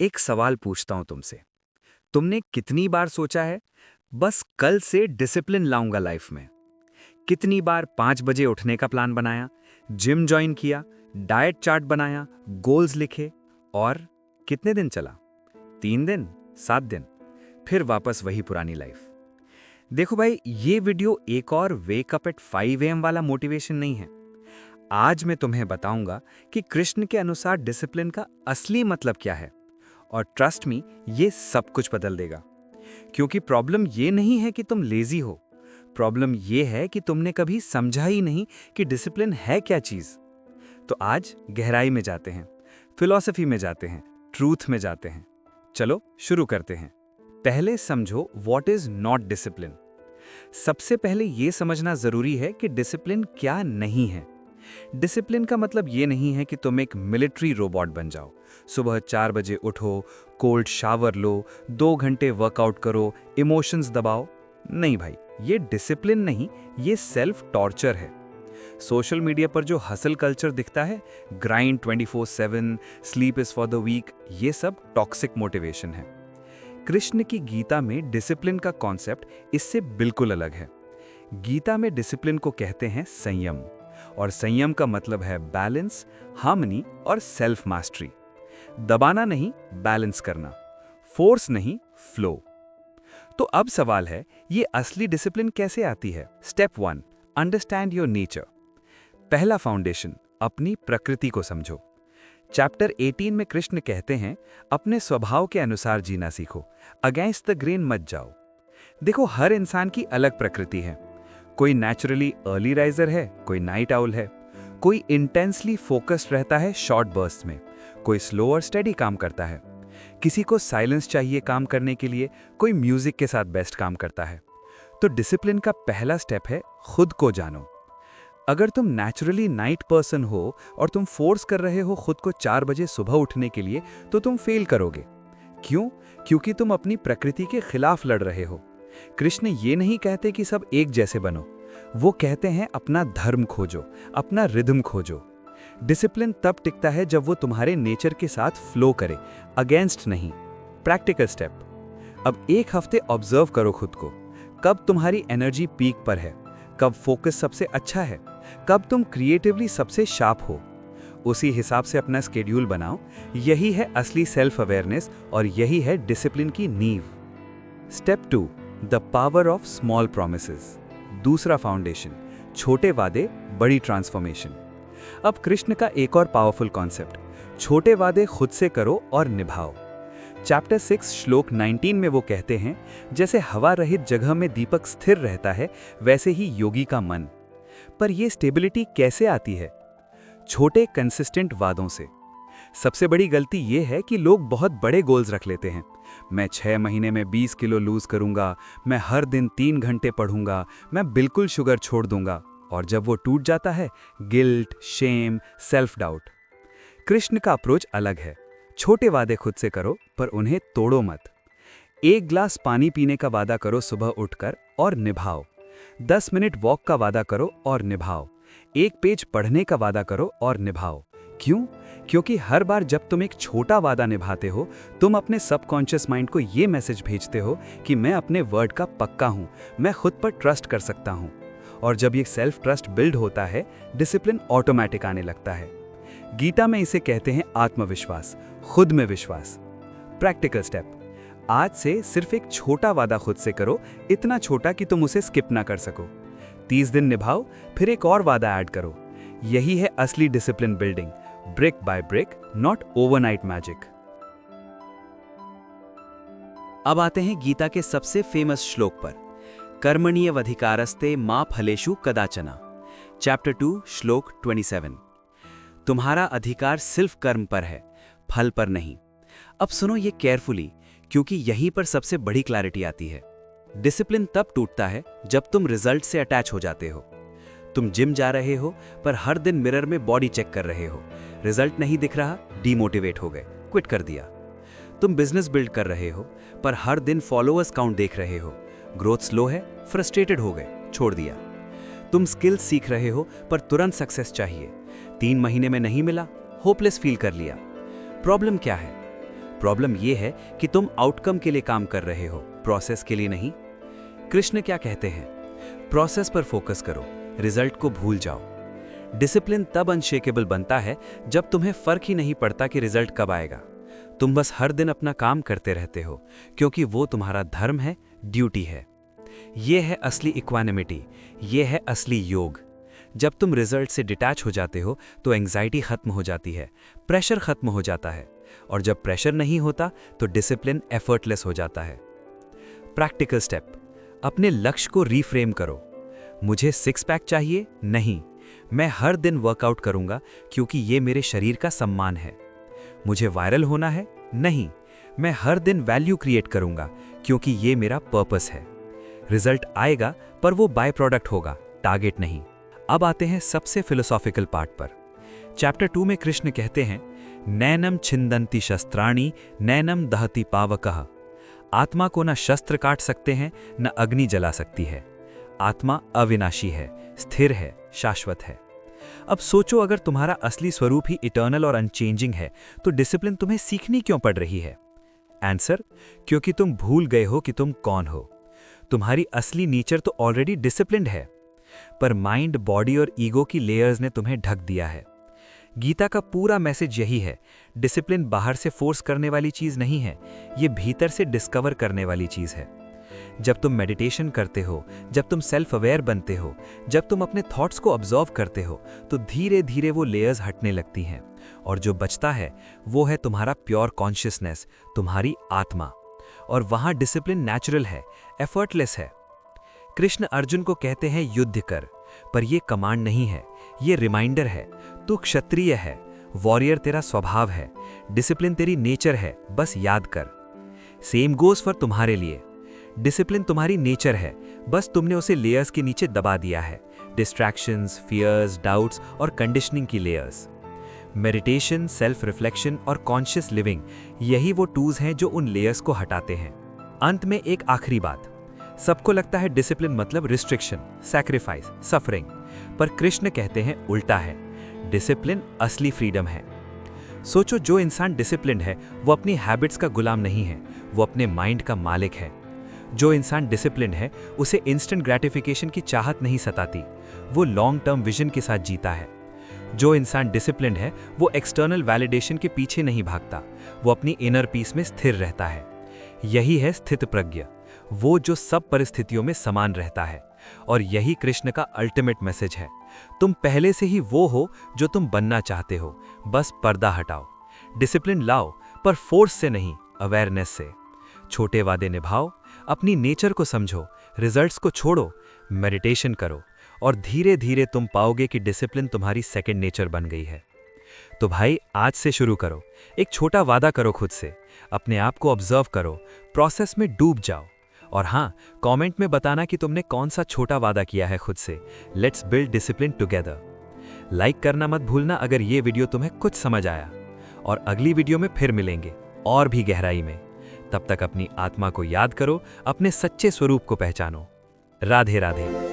एक सवाल पूछता हूं तुमसे। तुमने कितनी बार सोचा है, बस कल से डिसिप्लिन लाऊंगा लाइफ में? कितनी बार 5 बजे उठने का प्लान बनाया, जिम ज्वाइन किया, डाइट चार्ट बनाया, गोल्स लिखे, और कितने दिन चला? 3 दिन, 7 दिन, फिर वापस वही पुरानी लाइफ। देखो भाई, ये वीडियो एक और वेक अप एट 5 AM वाला मोटिवेशन नहीं है। आज मैं तुम्हें बताऊंगा कि कृष्ण के अनुसार डिसिप्लिन का असली मतलब क्या है, और ट्रस्ट मी, ये सब कुछ बदल देगा। क्योंकि प्रॉब्लम ये नहीं है कि तुम लेजी हो, प्रॉब्लम ये है कि तुमने कभी समझा ही नहीं कि डिसिप्लिन है क्या चीज। तो आज गहराई में जाते हैं, फिलॉसफी में जाते हैं, ट्रूथ में जाते हैं। चलो शुरू करते हैं। पहले समझो व्हाट इज नॉट डिसिप्लिन। सबसे पहले यह समझना जरूरी है कि डिसिप्लिन क्या नहीं है। डिसिप्लिन का मतलब ये नहीं है कि तुम एक मिलिट्री रोबोट बन जाओ। सुबह 4 बजे उठो, कोल्ड शावर लो, 2 घंटे वर्कआउट करो, इमोशंस दबाओ। नहीं भाई, ये डिसिप्लिन नहीं, ये सेल्फ टॉर्चर है। सोशल मीडिया पर जो हसल कल्चर दिखता है, grind 24/7, sleep is for the weak, ये सब टॉक्सिक मोटिवेशन है। कृष्ण की गीता में डिसिप्लिन का कॉन्सेप्ट इससे बिल्कुल अलग है। गीता में डिसिप्लिन को कहते हैं संयम, और संयम का मतलब है बैलेंस, हार्मनी और सेल्फ मास्टरी। दबाना नहीं, बैलेंस करना, फोर्स नहीं, फ्लो। तो अब सवाल है, ये असली डिसिप्लिन कैसे आती है? Step 1, understand your nature. पहला फाउंडेशन, अपनी प्रकृति को समझो। चैप्टर 18 में कृष्ण कहते हैं, अपने स्वभाव के अनुसार जीना सीखो, अगेंस्ट द ग्रेन मत जाओ। देखो, हर इंसान की अलग प्रकृति है। कोई नेचुरली अर्ली राइजर है, कोई नाइट आउल है, कोई इंटेंसली फोकस्ड रहता है शॉर्ट बर्स्ट में, कोई स्लो और स्टेडी काम करता है, किसी को साइलेंस चाहिए काम करने के लिए, कोई म्यूजिक के साथ बेस्ट काम करता है। तो डिसिप्लिन का पहला स्टेप है खुद को जानो। अगर तुम नेचुरली नाइट पर्सन हो और तुम फोर्स कर रहे हो खुद को 4 बजे सुबह उठने के लिए, तो तुम फेल करोगे। क्यों? क्योंकि तुम अपनी प्रकृति के खिलाफ लड़ रहे हो। कृष्ण ये नहीं कहते कि सब एक जैसे बनो, वो कहते हैं अपना धर्म खोजो, अपना रिदम खोजो। डिसिप्लिन तब टिकता है जब वो तुम्हारे नेचर के साथ फ्लो करे, अगेंस्ट नहीं। प्रैक्टिकल स्टेप, अब एक हफ्ते ऑब्जर्व करो खुद को। कब तुम्हारी एनर्जी पीक पर है, कब फोकस सबसे अच्छा है, कब तुम क्रिएटिवली सबसे शार्प हो। उसी हिसाब से अपना स्केड्यूल बनाओ। यही है असली सेल्फ अवेयरनेस, और यही है डिसिप्लिन की नींव। Step 2, the power of small promises. दूसरा फाउंडेशन, छोटे वादे, बड़ी ट्रांसफॉर्मेशन। अब कृष्ण का एक और पावरफुल कॉन्सेप्ट, छोटे वादे खुद से करो और निभाओ। चैप्टर 6 श्लोक 19 में वो कहते हैं, जैसे हवा रहित जगह में दीपक स्थिर रहता है, वैसे ही योगी का मन। पर यह स्टेबिलिटी कैसे आती है? छोटे कंसिस्टेंट वादों से। सबसे बड़ी गलती यह है कि लोग बहुत बड़े गोल्स रख लेते हैं। मैं 6 महीने में 20 किलो लूज करूंगा, मैं हर दिन 3 घंटे पढ़ूंगा, मैं बिल्कुल शुगर छोड़ दूंगा। और जब वो टूट जाता है, guilt, shame, self doubt. Krishna का अप्रोच अलग है। छोटे वादे खुद से करो, पर उन्हें तोड़ो मत। 1 ग्लास पानी पीने का वादा करो सुबह उठकर, और निभाओ। 10 मिनट वॉक का वादा करो और निभाओ। 1 पेज पढ़ने का वादा करो और निभाओ। क्यों? क्योंकि हर बार जब तुम एक छोटा वादा निभाते हो, तुम अपने सबकॉन्शियस माइंड को ये मैसेज भेजते हो कि मैं अपने वर्ड का पक्का हूं, मैं खुद पर ट्रस्ट कर सकता हूं। और जब ये सेल्फ ट्रस्ट बिल्ड होता है, डिसिप्लिन ऑटोमेटिक आने लगता है। गीता में इसे कहते हैं आत्मविश्वास, खुद में विश्वास। प्रैक्टिकल स्टेप, आज से सिर्फ एक छोटा वादा खुद से करो, इतना छोटा कि तुम उसे स्किप ना कर सको। 30 दिन निभाओ, फिर एक और वादा ऐड करो। यही है असली discipline building, brick by brick, not overnight magic. अब आते हैं गीता के सबसे फेमस श्लोक पर, कर्मण्येवाधिकारस्ते मा फलेषु कदाचन। चैप्टर 2 श्लोक 27। तुम्हारा अधिकार सिर्फ कर्म पर है, फल पर नहीं। अब सुनो ये केयरफुली, क्योंकि यहीं पर सबसे बड़ी क्लैरिटी आती है। डिसिप्लिन तब टूटता है जब तुम रिजल्ट से अटैच हो जाते हो। तुम जिम जा रहे हो, पर हर दिन मिरर में बॉडी चेक कर रहे हो, रिजल्ट नहीं दिख रहा, डीमोटिवेट हो गए, क्विट कर दिया। तुम बिजनेस बिल्ड कर रहे हो, पर हर दिन फॉलोअर्स काउंट देख रहे हो, ग्रोथ स्लो है, फ्रस्ट्रेटेड हो गए, छोड़ दिया। तुम स्किल्स सीख रहे हो, पर तुरंत सक्सेस चाहिए, 3 महीने में नहीं मिला, होपलेस फील कर लिया। प्रॉब्लम क्या है? प्रॉब्लम ये है कि तुम आउटकम के लिए काम कर रहे हो, प्रोसेस के लिए नहीं। कृष्ण क्या कहते हैं? प्रोसेस पर फोकस करो, रिजल्ट को भूल जाओ। डिसिप्लिन तब अनशेकेबल बनता है जब तुम्हें फर्क ही नहीं पड़ता कि रिजल्ट कब आएगा। तुम बस हर दिन अपना काम करते रहते हो, क्योंकि वो तुम्हारा धर्म है, ड्यूटी है। ये है असली इक्वानिमिटी, ये है असली योग। जब तुम रिजल्ट से डिटैच हो जाते हो तो एंग्जाइटी खत्म हो जाती है, प्रेशर खत्म हो जाता है, और जब प्रेशर नहीं होता तो डिसिप्लिन एफर्टलेस हो जाता है। प्रैक्टिकल स्टेप, अपने लक्ष्य को रीफ्रेम करो। मुझे 6 पैक चाहिए नहीं, मैं हर दिन वर्कआउट करूंगा क्योंकि ये मेरे शरीर का सम्मान है। मुझे वायरल होना है नहीं, मैं हर दिन वैल्यू क्रिएट करूंगा क्योंकि ये मेरा पर्पस है। रिजल्ट आएगा पर वो बाय प्रोडक्ट होगा, टारगेट नहीं। अब आते हैं सबसे फिलोसॉफिकल पार्ट पर। चैप्टर 2 में कृष्ण कहते हैं, नैनम छिंदन्ति शस्त्राणि नैनम दहति पावकः। आत्मा को न शस्त्र काट सकते हैं, न अग्नि जला सकती है। आत्मा अविनाशी है, स्थिर है, शाश्वत है। अब सोचो, अगर तुम्हारा असली स्वरूप ही इटर्नल और अनचेंजिंग है तो डिसिप्लिन तुम्हें सीखनी क्यों पड़ रही है? आंसर, क्योंकि तुम भूल गए हो कि तुम कौन हो। तुम्हारी असली नेचर तो ऑलरेडी डिसिप्लिन्ड है, पर माइंड, बॉडी और ईगो की लेयर्स ने तुम्हें ढक दिया है। गीता का पूरा मैसेज यही है, डिसिप्लिन बाहर से फोर्स करने वाली चीज नहीं है, ये भीतर से डिस्कवर करने वाली चीज है। जब तुम मेडिटेशन करते हो, जब तुम सेल्फ अवेयर बनते हो, जब तुम अपने थॉट्स को ऑब्जर्व करते हो, तो धीरे धीरे वो लेयर्स हटने लगती हैं, और जो बचता है वो है तुम्हारा प्योर कॉन्शियसनेस, तुम्हारी आत्मा। और वहां डिसिप्लिन नेचुरल है, एफर्टलेस है। कृष्ण अर्जुन को कहते हैं युद्ध कर, पर यह कमांड नहीं है, ये रिमाइंडर है। तू क्षत्रिय है, वॉरियर तेरा स्वभाव है, डिसिप्लिन तेरी नेचर है, बस याद कर। सेम गोज फॉर तुम्हारे लिए। डिसिप्लिन तुम्हारी नेचर है, बस तुमने उसे लेयर्स के नीचे दबा दिया है, डिस्ट्रैक्शंस, फियर्स, डाउट्स और कंडीशनिंग की लेयर्स। मेडिटेशन, सेल्फ रिफ्लेक्शन और कॉन्शियस लिविंग, यही वो टूल्स हैं जो उन लेयर्स को हटाते हैं। अंत में एक आखिरी बात, सबको लगता है डिसिप्लिन मतलब रिस्ट्रिक्शन, सैक्रिफाइस, सफरिंग, पर कृष्ण कहते हैं उल्टा है। डिसिप्लिन असली फ्रीडम है। सोचो, जो इंसान डिसिप्लिन्ड है वो अपनी हैबिट्स का गुलाम नहीं है, वो अपने माइंड का मालिक है। जो इंसान डिसिप्लिन्ड है उसे इंस्टेंट ग्रेटिफिकेशन की चाहत नहीं सताती, वो लॉन्ग टर्म विजन के साथ जीता है। जो इंसान डिसिप्लिन्ड है वो एक्सटर्नल वैलिडेशन के पीछे नहीं भागता, वो अपनी इनर पीस में स्थिर रहता है। यही है स्थित प्रज्ञ, वो जो सब परिस्थितियों में समान रहता है। और यही कृष्ण का अल्टीमेट मैसेज है, तुम पहले से ही वो हो जो तुम बनना चाहते हो, बस पर्दा हटाओ। डिसिप्लिन लाओ, पर फोर्स से नहीं, अवेयरनेस से। छोटे वादे निभाओ, अपनी नेचर को समझो, रिजल्ट्स को छोड़ो, मेडिटेशन करो, और धीरे धीरे तुम पाओगे कि डिसिप्लिन तुम्हारी सेकंड नेचर बन गई है। तो भाई, आज से शुरू करो। एक छोटा वादा करो खुद से, अपने आप को ऑब्जर्व करो, प्रोसेस में डूब जाओ, और हाँ, कमेंट में बताना कि तुमने कौन सा छोटा वादा किया है खुद से। Let's build discipline together. Like करना मत भूलना अगर ये वीडियो तुम्हें कुछ समझ आया, और अगली वीडियो में फिर मिलेंगे और भी गहराई में। तब तक अपनी आत्मा को याद करो, अपने सच्चे स्वरूप को पहचानो। राधे राधे।